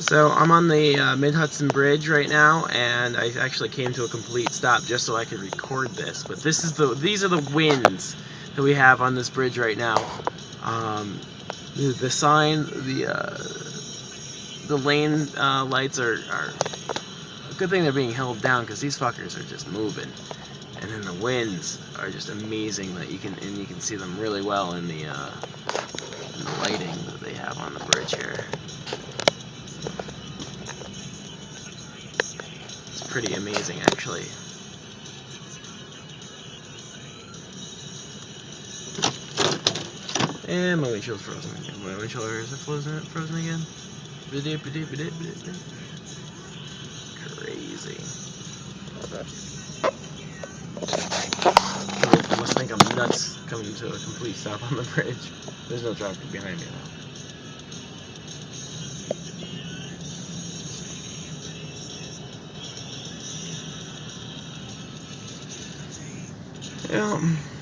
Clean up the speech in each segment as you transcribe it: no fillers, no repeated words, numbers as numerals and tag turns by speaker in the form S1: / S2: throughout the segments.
S1: So I'm on the Mid-Hudson Bridge right now, and I actually came to a complete stop just so I could record this. But these are the winds that we have on this bridge right now. The sign, the lane lights are a good thing they're being held down because these fuckers are just moving. And then the winds are just amazing that you can see them really well in the lighting that they have on the bridge here. It's pretty amazing, actually. And my windshield's frozen again. My windshield is frozen again. Crazy. I must think I'm nuts coming to a complete stop on the bridge. There's no traffic behind me though.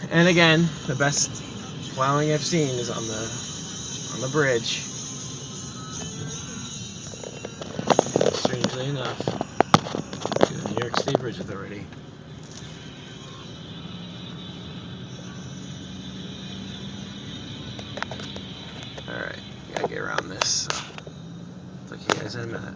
S1: And again, the best plowing I've seen is on the bridge. Strangely enough, to the New York State Bridge Authority. Alright, gotta get around this. So. Talk to you guys in a minute.